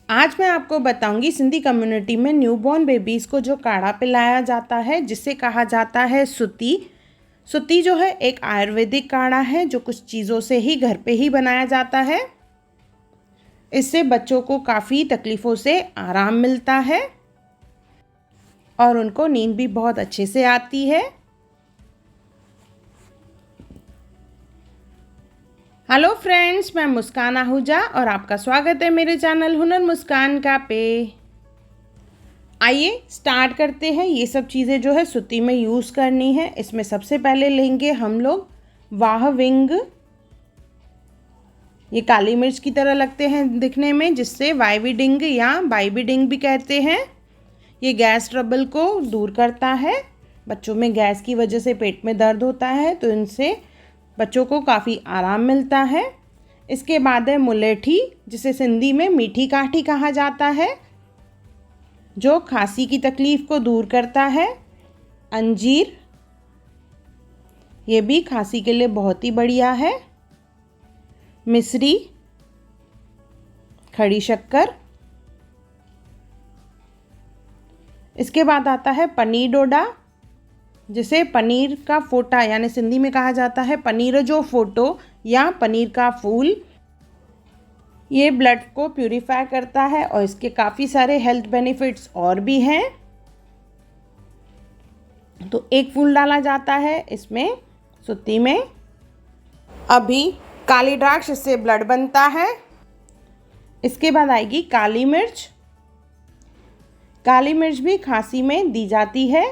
आज मैं आपको बताऊंगी सिंधी कम्युनिटी में न्यूबॉर्न बेबीज़ को जो काढ़ा पिलाया जाता है जिसे कहा जाता है सुती। सुती जो है एक आयुर्वेदिक काढ़ा है जो कुछ चीज़ों से ही घर पे ही बनाया जाता है। इससे बच्चों को काफ़ी तकलीफ़ों से आराम मिलता है और उनको नींद भी बहुत अच्छे से आती है। हेलो फ्रेंड्स, मैं मुस्कान आहूजा और आपका स्वागत है मेरे चैनल हुनर मुस्कान का पे। आइए स्टार्ट करते हैं। ये सब चीज़ें जो है सुती में यूज़ करनी है। इसमें सबसे पहले लेंगे हम लोग वाह विंग। ये काली मिर्च की तरह लगते हैं दिखने में, जिससे वाइविडिंग या बाइबिडिंग भी कहते हैं। ये गैस ट्रबल को दूर करता है। बच्चों में गैस की वजह से पेट में दर्द होता है तो इनसे बच्चों को काफ़ी आराम मिलता है। इसके बाद है मुलेठी, जिसे सिंधी में मीठी काठी कहा जाता है, जो खांसी की तकलीफ़ को दूर करता है। अंजीर, ये भी खांसी के लिए बहुत ही बढ़िया है। मिश्री, खड़ी शक्कर। इसके बाद आता है पनीर डोडा, जिसे पनीर का फोटा यानी सिंधी में कहा जाता है पनीर जो फोटो या पनीर का फूल। ये ब्लड को प्यूरिफाई करता है और इसके काफ़ी सारे हेल्थ बेनिफिट्स और भी हैं। तो एक फूल डाला जाता है इसमें सुत्ती में। अभी काली द्राक्ष, इससे ब्लड बनता है। इसके बाद आएगी काली मिर्च। काली मिर्च भी खांसी में दी जाती है,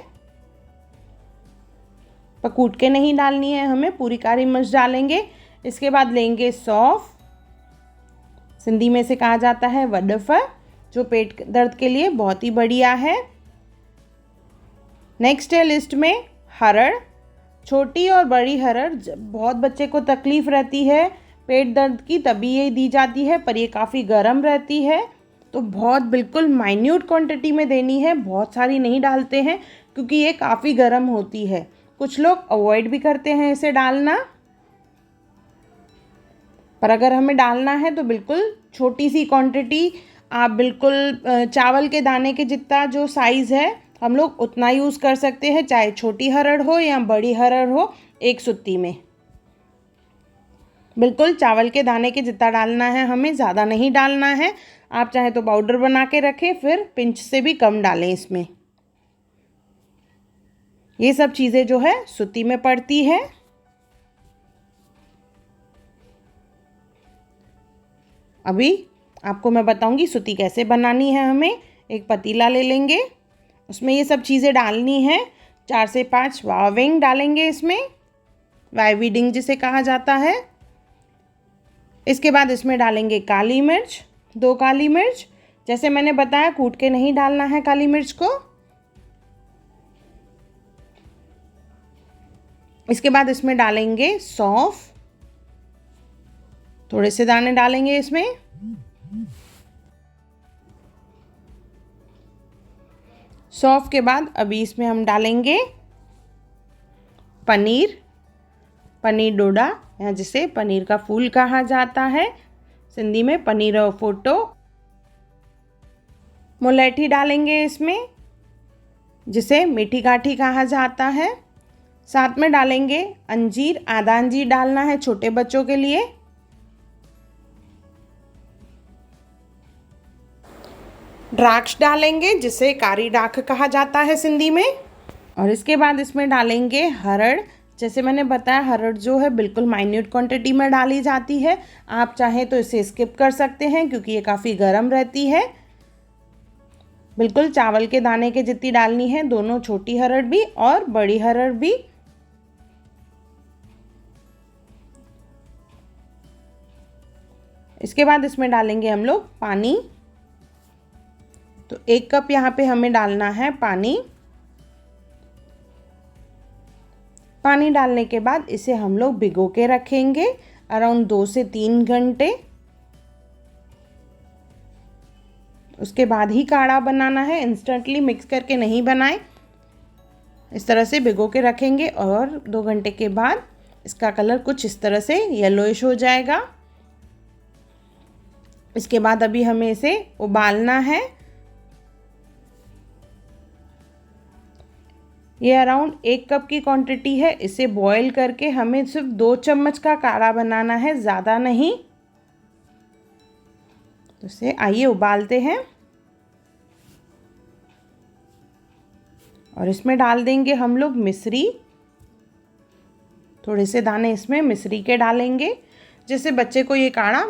पर कूट के नहीं डालनी है हमें, पूरी काली मिर्च डालेंगे। इसके बाद लेंगे सौंफ, सिंधी में से कहा जाता है वडफ, जो पेट दर्द के लिए बहुत ही बढ़िया है। नेक्स्ट है लिस्ट में हरड़। छोटी और बड़ी हरड़, बहुत बच्चे को तकलीफ़ रहती है पेट दर्द की, तभी ये दी जाती है, पर ये काफ़ी गर्म रहती है तो बहुत बिल्कुल माइन्यूट क्वांटिटी में देनी है। बहुत सारी नहीं डालते हैं क्योंकि ये काफ़ी गर्म होती है। कुछ लोग अवॉइड भी करते हैं इसे डालना, पर अगर हमें डालना है तो बिल्कुल छोटी सी क्वांटिटी, आप बिल्कुल चावल के दाने के जितना जो साइज़ है हम लोग उतना यूज़ कर सकते हैं, चाहे छोटी हरड़ हो या बड़ी हरड़ हो। एक सुत्ती में बिल्कुल चावल के दाने के जितना डालना है हमें, ज़्यादा नहीं डालना है। आप चाहे तो पाउडर बना के रखें, फिर पिंच से भी कम डालें इसमें। ये सब चीज़ें जो है सुत्ती में पड़ती है। अभी आपको मैं बताऊंगी सुत्ती कैसे बनानी है। हमें एक पतीला ले लेंगे, उसमें ये सब चीज़ें डालनी है। 4 से 5 वाविंग डालेंगे इसमें, वाइविडिंग जिसे कहा जाता है। इसके बाद इसमें डालेंगे काली मिर्च, 2 काली मिर्च। जैसे मैंने बताया, कूट के नहीं डालना है काली मिर्च को। इसके बाद इसमें डालेंगे सौंफ, थोड़े से दाने डालेंगे इसमें। सौंफ के बाद अभी इसमें हम डालेंगे पनीर, पनीर डोडा या जिसे पनीर का फूल कहा जाता है, सिंधी में पनीर और फोटो। मुलेठी डालेंगे इसमें, जिसे मीठी काठी कहा जाता है। साथ में डालेंगे अंजीर, आधा अंजीर डालना है छोटे बच्चों के लिए। द्राक्ष डालेंगे, जिसे कारी डाख कहा जाता है सिंधी में। और इसके बाद इसमें डालेंगे हरड़। जैसे मैंने बताया, हरड़ जो है बिल्कुल माइन्यूट क्वांटिटी में डाली जाती है। आप चाहें तो इसे स्किप कर सकते हैं क्योंकि ये काफ़ी गर्म रहती है। बिल्कुल चावल के दाने के जितनी डालनी है, दोनों छोटी हरड़ भी और बड़ी हरड़ भी। इसके बाद इसमें डालेंगे हम लोग पानी। तो 1 कप यहाँ पे हमें डालना है पानी। पानी डालने के बाद इसे हम लोग भिगो के रखेंगे अराउंड 2 से 3 घंटे। उसके बाद ही काढ़ा बनाना है, इंस्टेंटली मिक्स करके नहीं बनाएं। इस तरह से भिगो के रखेंगे और 2 घंटे के बाद इसका कलर कुछ इस तरह से येलोइश हो जाएगा। इसके बाद अभी हमें इसे उबालना है। ये अराउंड 1 कप की क्वांटिटी है। इसे बॉईल करके हमें सिर्फ 2 चम्मच का काढ़ा बनाना है, ज़्यादा नहीं। तो इसे आइए उबालते हैं और इसमें डाल देंगे हम लोग मिश्री। थोड़े से दाने इसमें मिश्री के डालेंगे, जिससे बच्चे को ये काढ़ा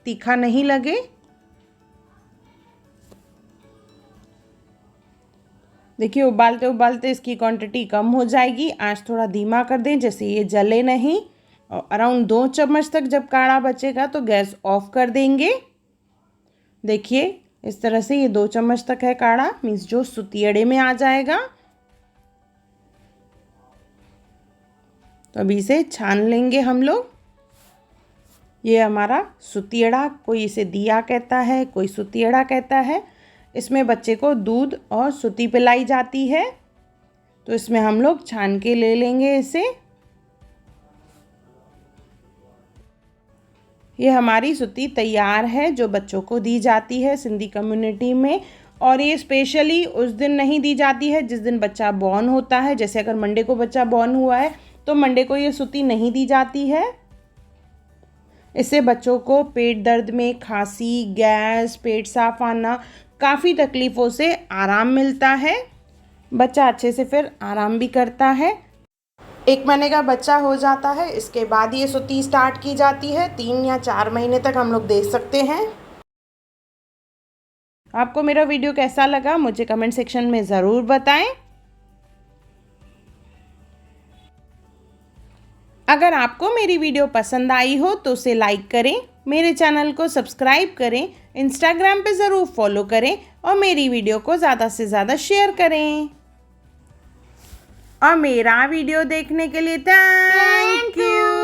तीखा नहीं लगे। देखिए उबालते उबालते इसकी क्वांटिटी कम हो जाएगी। आंच थोड़ा धीमा कर दें जैसे ये जले नहीं। और अराउंड 2 चम्मच तक जब काढ़ा बचेगा तो गैस ऑफ कर देंगे। देखिए इस तरह से ये 2 चम्मच तक है काढ़ा, मीन्स जो सुतियड़े में आ जाएगा। तो अभी इसे छान लेंगे हम लोग। ये हमारा सुतियड़ा, कोई इसे दिया कहता है, कोई सुतियड़ा कहता है। इसमें बच्चे को दूध और सुती पिलाई जाती है। तो इसमें हम लोग छान के ले लेंगे इसे। ये हमारी सुती तैयार है जो बच्चों को दी जाती है सिंधी कम्युनिटी में। और ये स्पेशली उस दिन नहीं दी जाती है जिस दिन बच्चा बॉर्न होता है। जैसे अगर मंडे को बच्चा बॉर्न हुआ है तो मंडे को ये सुती नहीं दी जाती है। इससे बच्चों को पेट दर्द में, खांसी, गैस, पेट साफ आना, काफ़ी तकलीफ़ों से आराम मिलता है। बच्चा अच्छे से फिर आराम भी करता है। 1 महीने का बच्चा हो जाता है, इसके बाद ये सुती स्टार्ट की जाती है। 3 या 4 महीने तक हम लोग दे सकते हैं। आपको मेरा वीडियो कैसा लगा मुझे कमेंट सेक्शन में ज़रूर बताएं। अगर आपको मेरी वीडियो पसंद आई हो तो उसे लाइक करें, मेरे चैनल को सब्सक्राइब करें, इंस्टाग्राम पे ज़रूर फॉलो करें और मेरी वीडियो को ज़्यादा से ज़्यादा शेयर करें। और मेरा वीडियो देखने के लिए थैंक यू।